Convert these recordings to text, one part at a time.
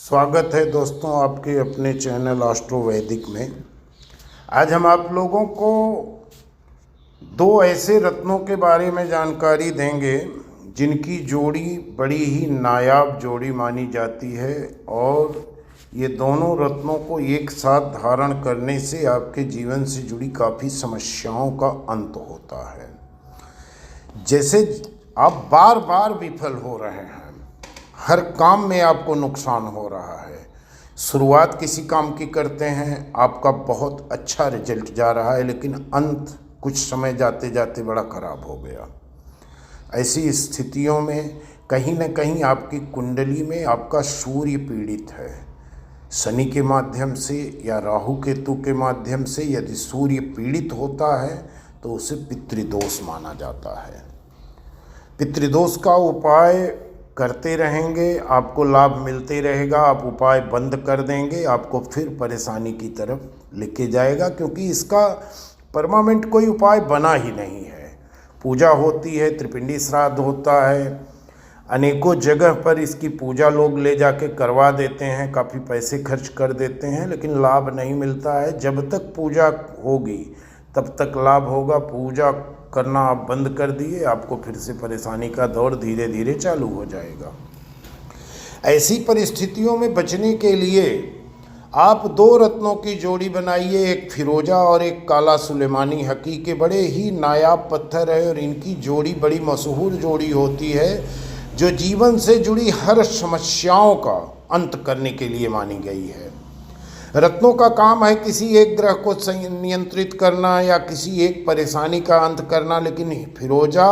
स्वागत है दोस्तों आपके अपने चैनल एस्ट्रो वैदिक में। आज हम आप लोगों को दो ऐसे रत्नों के बारे में जानकारी देंगे जिनकी जोड़ी बड़ी ही नायाब जोड़ी मानी जाती है और ये दोनों रत्नों को एक साथ धारण करने से आपके जीवन से जुड़ी काफ़ी समस्याओं का अंत होता है। जैसे आप बार बार विफल हो रहे हैं, हर काम में आपको नुकसान हो रहा है, शुरुआत किसी काम की करते हैं, आपका बहुत अच्छा रिजल्ट जा रहा है, लेकिन अंत कुछ समय जाते जाते बड़ा खराब हो गया। ऐसी स्थितियों में कहीं न कहीं आपकी कुंडली में आपका सूर्य पीड़ित है। शनि के माध्यम से या राहु केतु के माध्यम से यदि सूर्य पीड़ित होता है तो उसे पितृदोष माना जाता है। पितृदोष का उपाय करते रहेंगे, आपको लाभ मिलते रहेगा। आप उपाय बंद कर देंगे, आपको फिर परेशानी की तरफ लेके जाएगा, क्योंकि इसका परमानेंट कोई उपाय बना ही नहीं है। पूजा होती है, त्रिपिंडी श्राद्ध होता है, अनेकों जगह पर इसकी पूजा लोग ले जाके करवा देते हैं, काफ़ी पैसे खर्च कर देते हैं, लेकिन लाभ नहीं मिलता है। जब तक पूजा होगी तब तक लाभ होगा। पूजा करना आप बंद कर दिए, आपको फिर से परेशानी का दौर धीरे धीरे चालू हो जाएगा। ऐसी परिस्थितियों में बचने के लिए आप दो रत्नों की जोड़ी बनाइए, एक फिरोजा और एक काला सुलेमानी। हकीके बड़े ही नायाब पत्थर है और इनकी जोड़ी बड़ी मशहूर जोड़ी होती है, जो जीवन से जुड़ी हर समस्याओं का अंत करने के लिए मानी गई है। रत्नों का काम है किसी एक ग्रह को नियंत्रित करना या किसी एक परेशानी का अंत करना, लेकिन फिरोजा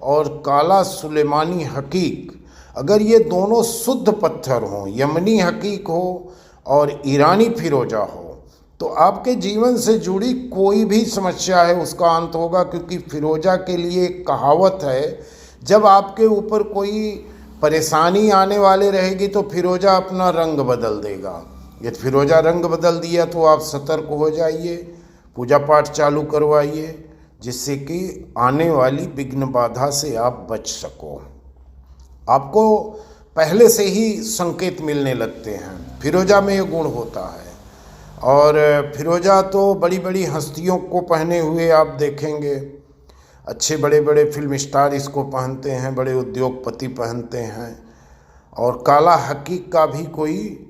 और काला सुलेमानी हकीक, अगर ये दोनों शुद्ध पत्थर हों, यमनी हकीक हो और ईरानी फिरोजा हो, तो आपके जीवन से जुड़ी कोई भी समस्या है उसका अंत होगा। क्योंकि फिरोजा के लिए एक कहावत है, जब आपके ऊपर कोई परेशानी आने वाले रहेगी तो फिरोजा अपना रंग बदल देगा। यदि फिरोजा रंग बदल दिया तो आप सतर्क हो जाइए, पूजा पाठ चालू करवाइए, जिससे कि आने वाली विघ्न बाधा से आप बच सको। आपको पहले से ही संकेत मिलने लगते हैं, फिरोजा में ये गुण होता है। और फिरोजा तो बड़ी बड़ी हस्तियों को पहने हुए आप देखेंगे, अच्छे बड़े बड़े फिल्म स्टार इसको पहनते हैं, बड़े उद्योगपति पहनते हैं। और काला हकीक का भी कोई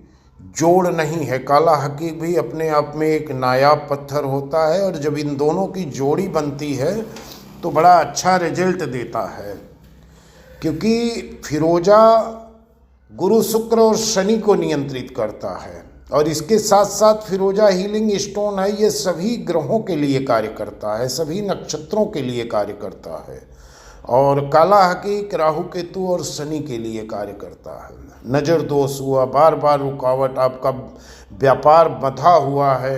जोड़ नहीं है, काला हकीक भी अपने आप में एक नायाब पत्थर होता है। और जब इन दोनों की जोड़ी बनती है तो बड़ा अच्छा रिजल्ट देता है, क्योंकि फिरोजा गुरु शुक्र और शनि को नियंत्रित करता है। और इसके साथ साथ फिरोजा हीलिंग स्टोन है, ये सभी ग्रहों के लिए कार्य करता है, सभी नक्षत्रों के लिए कार्य करता है। और काला हकीक राहु केतु और शनि के लिए कार्य करता है। नज़र दोष हुआ, बार बार रुकावट, आपका व्यापार बंधा हुआ है,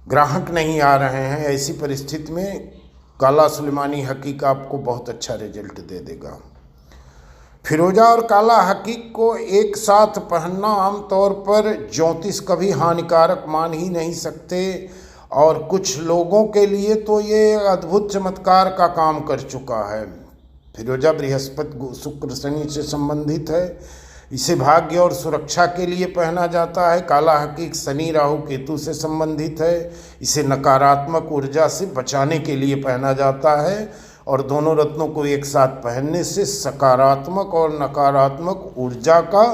ग्राहक नहीं आ रहे हैं, ऐसी परिस्थिति में काला सुलेमानी हकीक आपको बहुत अच्छा रिजल्ट दे देगा। फिरोजा और काला हकीक को एक साथ पहनना आमतौर पर ज्योतिष कभी हानिकारक मान ही नहीं सकते, और कुछ लोगों के लिए तो ये अद्भुत चमत्कार का काम कर चुका है। फिरोजा बृहस्पति शुक्र शनि से संबंधित है, इसे भाग्य और सुरक्षा के लिए पहना जाता है। काला हकीक शनि राहु केतु से संबंधित है, इसे नकारात्मक ऊर्जा से बचाने के लिए पहना जाता है। और दोनों रत्नों को एक साथ पहनने से सकारात्मक और नकारात्मक ऊर्जा का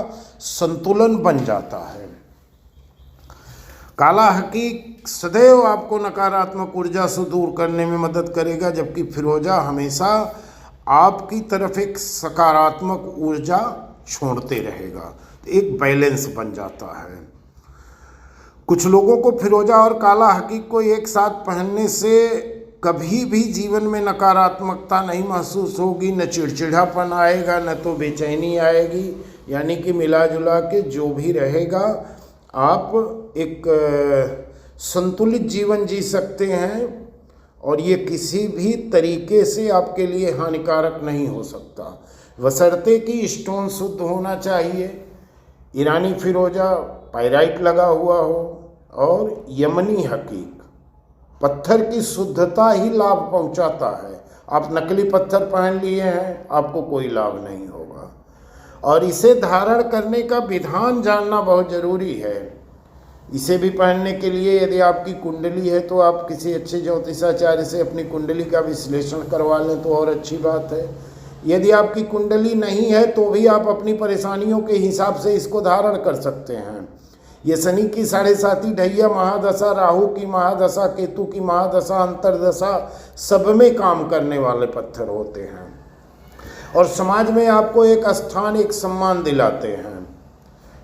संतुलन बन जाता है। काला हकीक सदैव आपको नकारात्मक ऊर्जा से दूर करने में मदद करेगा, जबकि फिरोजा हमेशा आपकी तरफ एक सकारात्मक ऊर्जा छोड़ते रहेगा, तो एक बैलेंस बन जाता है। कुछ लोगों को फिरोजा और काला हकीक को एक साथ पहनने से कभी भी जीवन में नकारात्मकता नहीं महसूस होगी, न चिड़चिड़ापन आएगा, न तो बेचैनी आएगी। यानी कि मिला जुला के जो भी रहेगा, आप एक संतुलित जीवन जी सकते हैं और ये किसी भी तरीके से आपके लिए हानिकारक नहीं हो सकता, बशर्ते कि स्टोन शुद्ध होना चाहिए। ईरानी फिरोजा पाइराइट लगा हुआ हो और यमनी हकीक, पत्थर की शुद्धता ही लाभ पहुंचाता है। आप नकली पत्थर पहन लिए हैं, आपको कोई लाभ नहीं होगा। और इसे धारण करने का विधान जानना बहुत ज़रूरी है। इसे भी पहनने के लिए यदि आपकी कुंडली है तो आप किसी अच्छे ज्योतिषाचार्य से अपनी कुंडली का विश्लेषण करवा लें तो और अच्छी बात है। यदि आपकी कुंडली नहीं है तो भी आप अपनी परेशानियों के हिसाब से इसको धारण कर सकते हैं। ये शनि की 7.5 ढैया महादशा, राहु की महादशा, केतु की महादशा, अंतरदशा, सब में काम करने वाले पत्थर होते हैं और समाज में आपको एक स्थान, एक सम्मान दिलाते हैं।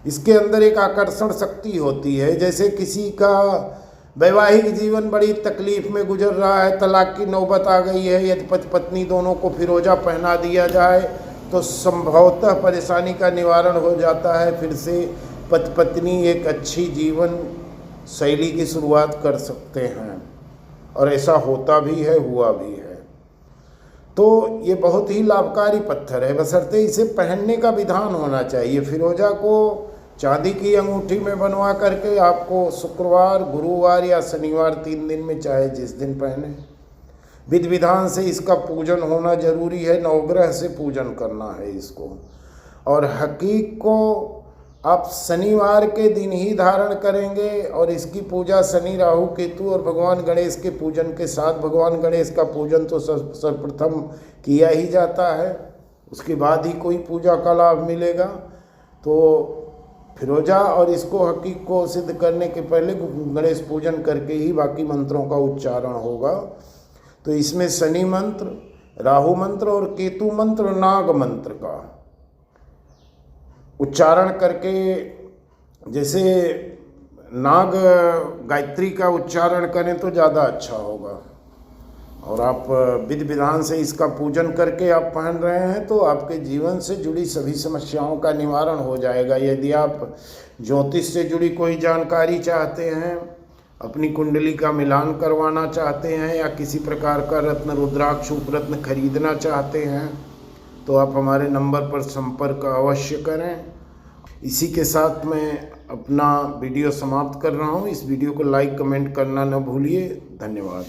इसके अंदर एक आकर्षण शक्ति होती है। जैसे किसी का वैवाहिक जीवन बड़ी तकलीफ में गुजर रहा है, तलाक की नौबत आ गई है, यदि पति पत्नी दोनों को फिरोजा पहना दिया जाए तो संभवतः परेशानी का निवारण हो जाता है। फिर से पति पत्नी एक अच्छी जीवन शैली की शुरुआत कर सकते हैं और ऐसा होता भी है, हुआ भी है। तो ये बहुत ही लाभकारी पत्थर है, बशर्ते इसे पहनने का विधान होना चाहिए। फिरोजा को चांदी की अंगूठी में बनवा करके आपको शुक्रवार, गुरुवार या शनिवार 3 दिन में चाहे जिस दिन पहने, विधि विधान से इसका पूजन होना जरूरी है। नवग्रह से पूजन करना है इसको। और हकीक को आप शनिवार के दिन ही धारण करेंगे और इसकी पूजा शनि, राहु, केतु और भगवान गणेश के पूजन के साथ। भगवान गणेश का पूजन तो सर्वप्रथम किया ही जाता है, उसके बाद ही कोई पूजा का लाभ मिलेगा। तो फिरोजा और इसको हकीक को सिद्ध करने के पहले गणेश पूजन करके ही बाकी मंत्रों का उच्चारण होगा। तो इसमें शनि मंत्र, राहु मंत्र और केतु मंत्र, नाग मंत्र का उच्चारण करके, जैसे नाग गायत्री का उच्चारण करें तो ज़्यादा अच्छा होगा। और आप विधि विधान से इसका पूजन करके आप पहन रहे हैं तो आपके जीवन से जुड़ी सभी समस्याओं का निवारण हो जाएगा। यदि आप ज्योतिष से जुड़ी कोई जानकारी चाहते हैं, अपनी कुंडली का मिलान करवाना चाहते हैं या किसी प्रकार का रत्न, रुद्राक्ष, उपरत्न खरीदना चाहते हैं तो आप हमारे नंबर पर संपर्क अवश्य करें। इसी के साथ मैं अपना वीडियो समाप्त कर रहा हूँ। इस वीडियो को लाइक, कमेंट करना न भूलिए। धन्यवाद।